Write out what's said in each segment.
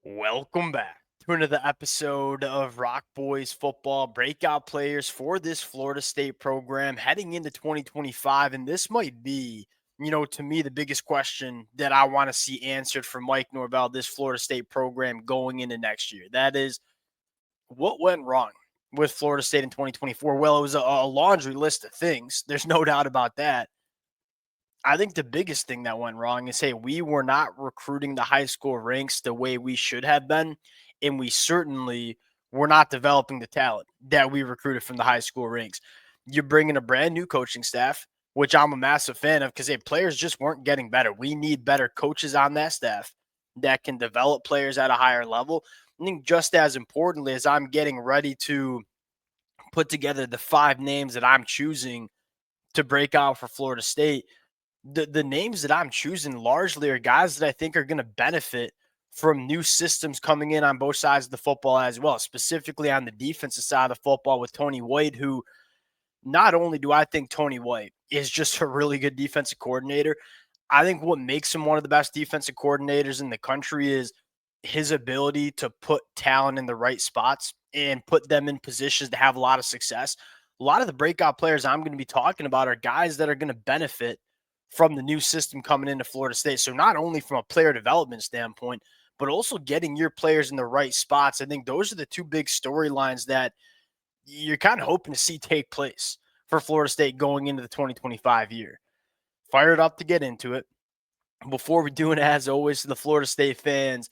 Welcome back to another episode of Rock Boys Football Breakout Players for this Florida State program heading into 2025. And this might be, to me, the biggest question that I want to see answered from Mike Norvell, this Florida State program going into next year. That is, what went wrong with Florida State in 2024? Well, it was a laundry list of things. There's no doubt about that. I think the biggest thing that went wrong is, hey, we were not recruiting the high school ranks the way we should have been, and we certainly were not developing the talent that we recruited from the high school ranks. You're bringing a brand new coaching staff, which I'm a massive fan of because players just weren't getting better. We need better coaches on that staff that can develop players at a higher level. I think just as importantly as I'm getting ready to put together the 5 names that I'm choosing to break out for Florida State, the names that I'm choosing largely are guys that I think are going to benefit from new systems coming in on both sides of the football as well, specifically on the defensive side of the football with Tony White, who not only do I think Tony White is just a really good defensive coordinator, I think what makes him one of the best defensive coordinators in the country is his ability to put talent in the right spots and put them in positions to have a lot of success. A lot of the breakout players I'm going to be talking about are guys that are going to benefit from the new system coming into Florida State. So not only from a player development standpoint, but also getting your players in the right spots. I think those are the two big storylines that you're kind of hoping to see take place for Florida State going into the 2025 year. Fired up to get into it. Before we do it, as always, to the Florida State fans,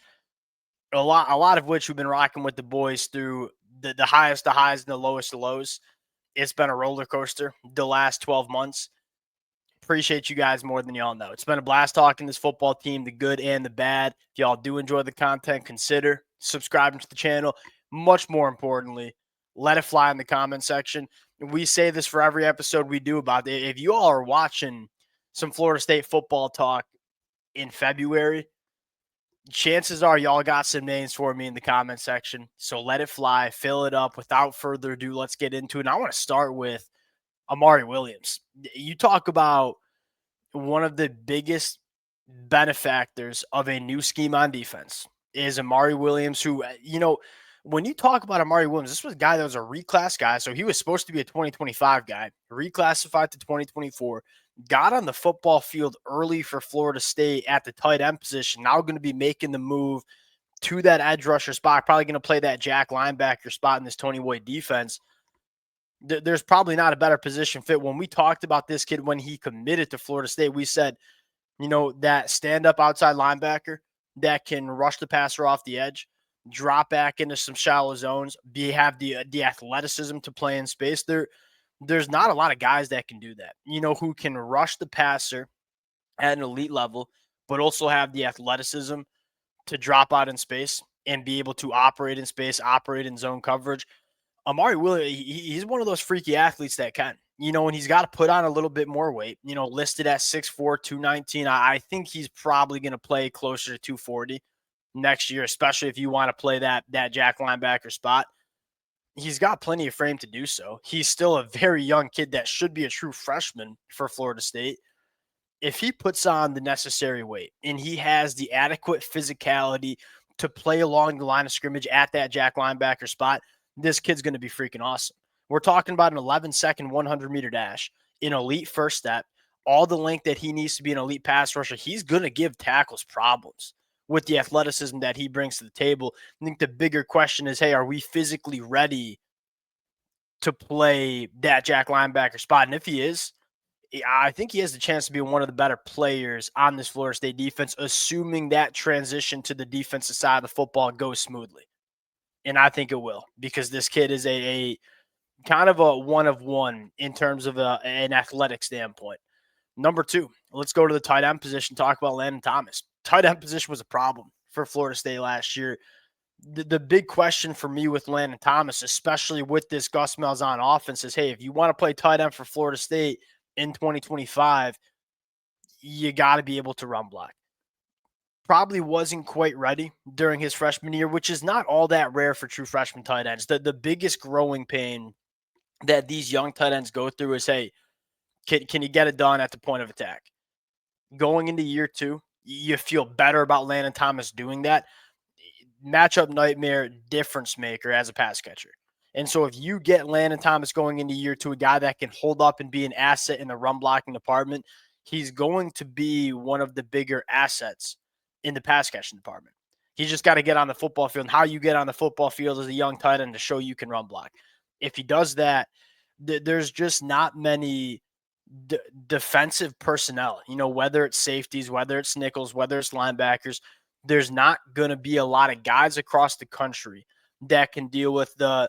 a lot of which we've been rocking with the boys through the highest of highs and the lowest of lows. It's been a roller coaster the last 12 months. Appreciate you guys more than y'all know. It's been a blast talking this football team, the good and the bad. If y'all do enjoy the content, consider subscribing to the channel. Much more importantly, let it fly in the comment section. We say this for every episode we do about it. If you all are watching some Florida State football talk in February, chances are y'all got some names for me in the comment section. So let it fly, fill it up. Without further ado, let's get into it. And I want to start with Amari Williams. You talk about one of the biggest benefactors of a new scheme on defense is Amari Williams, who, when you talk about Amari Williams, this was a guy that was a reclass guy. So he was supposed to be a 2025 guy, reclassified to 2024, got on the football field early for Florida State at the tight end position. Now going to be making the move to that edge rusher spot, probably going to play that jack linebacker spot in this Tony White defense. There's probably not a better position fit. When we talked about this kid when he committed to Florida State, we said, that stand-up outside linebacker that can rush the passer off the edge, drop back into some shallow zones, have the athleticism to play in space. There's not a lot of guys that can do that, who can rush the passer at an elite level, but also have the athleticism to drop out in space and be able to operate in space, operate in zone coverage. Amari Williams, he's one of those freaky athletes that can, and he's got to put on a little bit more weight, listed at 6'4", 219. I think he's probably going to play closer to 240 next year, especially if you want to play that jack linebacker spot. He's got plenty of frame to do so. He's still a very young kid that should be a true freshman for Florida State. If he puts on the necessary weight and he has the adequate physicality to play along the line of scrimmage at that jack linebacker spot, this kid's going to be freaking awesome. We're talking about an 11-second 100-meter dash, an elite first step, all the length that he needs to be an elite pass rusher. He's going to give tackles problems with the athleticism that he brings to the table. I think the bigger question is, hey, are we physically ready to play that jack linebacker spot? And if he is, I think he has the chance to be one of the better players on this Florida State defense, assuming that transition to the defensive side of the football goes smoothly. And I think it will, because this kid is a kind of a one of one in terms of an athletic standpoint. Number two, let's go to the tight end position, talk about Landon Thomas. Tight end position was a problem for Florida State last year. The big question for me with Landon Thomas, especially with this Gus Malzahn offense, is, hey, if you want to play tight end for Florida State in 2025, you got to be able to run block. Probably wasn't quite ready during his freshman year, which is not all that rare for true freshman tight ends. The biggest growing pain that these young tight ends go through is, hey, can you get it done at the point of attack? Going into year two, you feel better about Landon Thomas doing that. matchup nightmare difference maker as a pass catcher. And so if you get Landon Thomas going into year two, a guy that can hold up and be an asset in the run blocking department, he's going to be one of the bigger assets in the pass catching department. He's just got to get on the football field. And how you get on the football field as a young tight end to show you can run block. If he does that, there's just not many defensive personnel, whether it's safeties, whether it's nickels, whether it's linebackers, there's not going to be a lot of guys across the country that can deal with the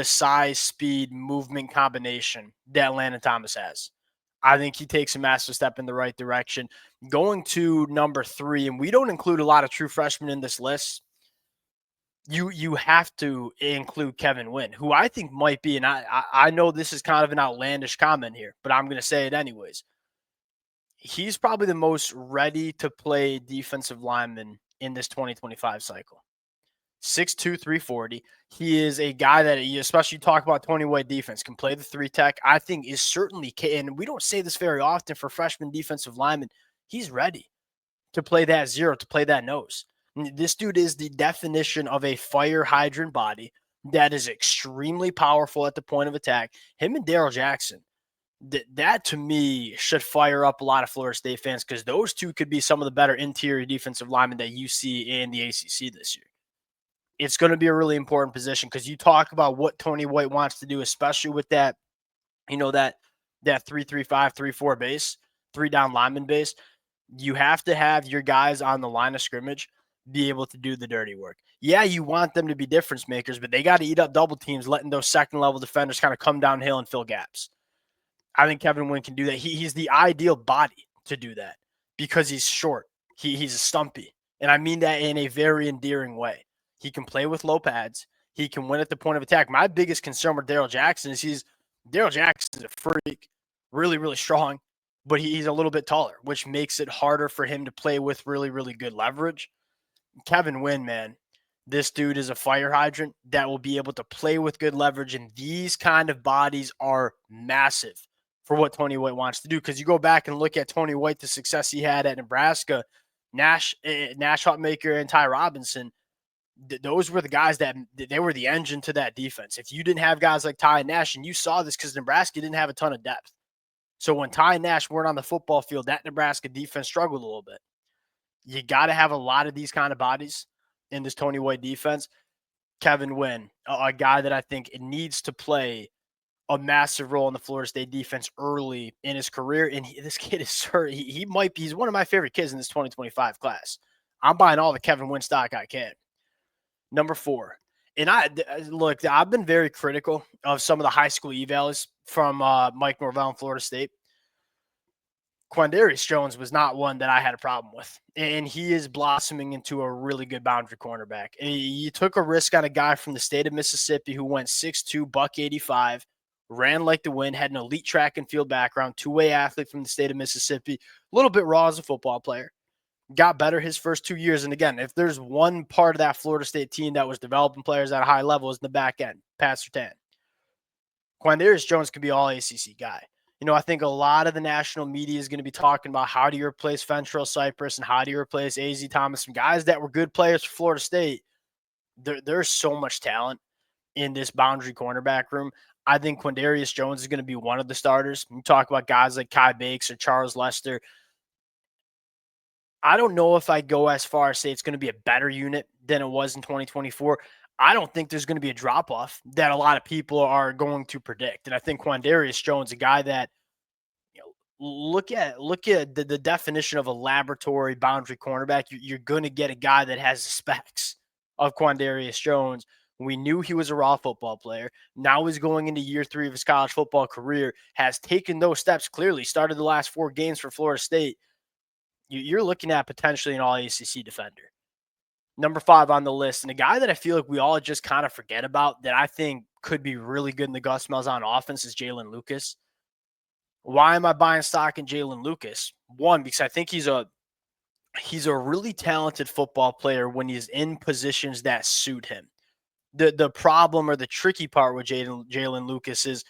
size, speed, movement combination that Landon Thomas has. I think he takes a massive step in the right direction. Going to number 3, and we don't include a lot of true freshmen in this list. You have to include Kevin Wynn, who I think might be, and I know this is kind of an outlandish comment here, but I'm going to say it anyways. He's probably the most ready to play defensive lineman in this 2025 cycle. 6'2", 340. He is a guy that, especially talk about Tony White defense, can play the 3-tech. I think is certainly, and we don't say this very often for freshman defensive linemen, he's ready to play that 0, to play that nose. This dude is the definition of a fire hydrant body that is extremely powerful at the point of attack. Him and Daryl Jackson, that to me should fire up a lot of Florida State fans, because those two could be some of the better interior defensive linemen that you see in the ACC this year. It's going to be a really important position, because you talk about what Tony White wants to do, especially with that, that 3-3-5, 3-4 base, 3-down lineman base. You have to have your guys on the line of scrimmage be able to do the dirty work. Yeah, you want them to be difference makers, but they got to eat up double teams, letting those second-level defenders kind of come downhill and fill gaps. I think Kevin Wynn can do that. He's the ideal body to do that, because he's short. He's a stumpy, and I mean that in a very endearing way. He can play with low pads. He can win at the point of attack. My biggest concern with Daryl Jackson is Daryl Jackson's a freak, really, really strong, but he's a little bit taller, which makes it harder for him to play with really, really good leverage. Kevin Wynn, man, this dude is a fire hydrant that will be able to play with good leverage, and these kind of bodies are massive for what Tony White wants to do, because you go back and look at Tony White, the success he had at Nebraska, Nash Hutmaker, and Ty Robinson. Those were the guys that they were the engine to that defense. If you didn't have guys like Ty and Nash, and you saw this because Nebraska didn't have a ton of depth. So when Ty and Nash weren't on the football field, that Nebraska defense struggled a little bit. You got to have a lot of these kind of bodies in this Tony White defense. Kevin Wynn, a guy that I think needs to play a massive role in the Florida State defense early in his career. And this kid is he's one of my favorite kids in this 2025 class. I'm buying all the Kevin Wynn stock I can. Number 4. And I've been very critical of some of the high school evals from Mike Norvell in Florida State. Quandarius Jones was not one that I had a problem with, and he is blossoming into a really good boundary cornerback. You took a risk on a guy from the state of Mississippi who went 6'2", buck 85, ran like the wind, had an elite track and field background, two-way athlete from the state of Mississippi, a little bit raw as a football player. Got better his first 2 years. And again, if there's one part of that Florida State team that was developing players at a high level, is in the back end, Pat Surtain. Quandarius Jones could be all ACC guy. I think a lot of the national media is going to be talking about how do you replace Fentrell Cypress and how do you replace A.Z. Thomas, some guys that were good players for Florida State. There's so much talent in this boundary cornerback room. I think Quandarius Jones is going to be one of the starters. You talk about guys like Kai Bakes or Charles Lester. I don't know if I go as far as say it's going to be a better unit than it was in 2024. I don't think there's going to be a drop-off that a lot of people are going to predict. And I think Quandarius Jones, a guy that, look at the definition of a laboratory boundary cornerback, you're going to get a guy that has the specs of Quandarius Jones. We knew he was a raw football player. Now he's going into year 3 of his college football career, has taken those steps clearly, started the last 4 games for Florida State. You're looking at potentially an all-ACC defender. Number 5 on the list, and a guy that I feel like we all just kind of forget about that I think could be really good in the Gus Malzahn offense is Jalen Lucas. Why am I buying stock in Jalen Lucas? One, because I think he's a really talented football player when he's in positions that suit him. The problem or the tricky part with Jalen Lucas is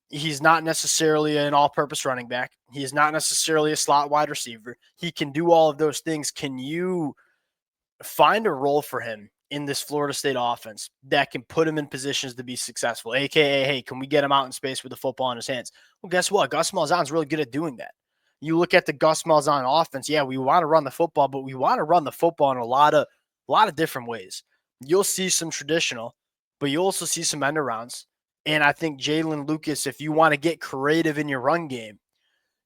he's not necessarily an all-purpose running back. He is not necessarily a slot wide receiver. He can do all of those things. Can you find a role for him in this Florida State offense that can put him in positions to be successful, aka, hey, can we get him out in space with the football in his hands? Well, guess what? Gus Malzahn's really good at doing that. You look at the Gus Malzahn offense, yeah, we want to run the football, but we want to run the football in a lot of different ways. You'll see some traditional, but you'll also see some end arounds. And I think Jalen Lucas, if you want to get creative in your run game,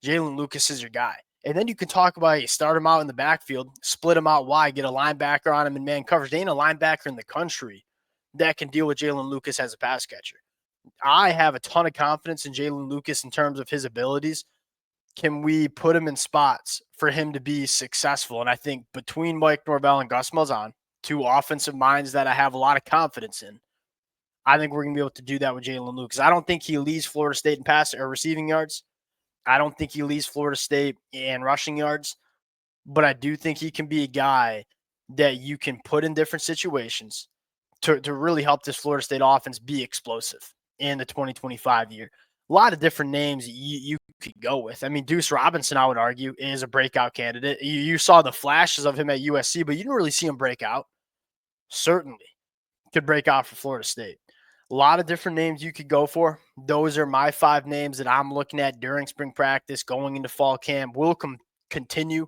Jalen Lucas is your guy. And then you can talk about, you start him out in the backfield, split him out wide, get a linebacker on him in man coverage. There ain't a linebacker in the country that can deal with Jalen Lucas as a pass catcher. I have a ton of confidence in Jalen Lucas in terms of his abilities. Can we put him in spots for him to be successful? And I think between Mike Norvell and Gus Malzahn, two offensive minds that I have a lot of confidence in, I think we're going to be able to do that with Jalen Lucas. I don't think he leads Florida State in pass or receiving yards. I don't think he leads Florida State in rushing yards, but I do think he can be a guy that you can put in different situations to really help this Florida State offense be explosive in the 2025 year. A lot of different names you could go with. I mean, Deuce Robinson, I would argue, is a breakout candidate. You saw the flashes of him at USC, but you didn't really see him break out. Certainly could break out for Florida State. A lot of different names you could go for. Those are my 5 names that I'm looking at during spring practice, going into fall camp. We'll continue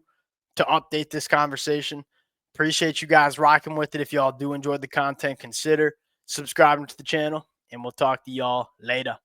to update this conversation. Appreciate you guys rocking with it. If y'all do enjoy the content, consider subscribing to the channel, and we'll talk to y'all later.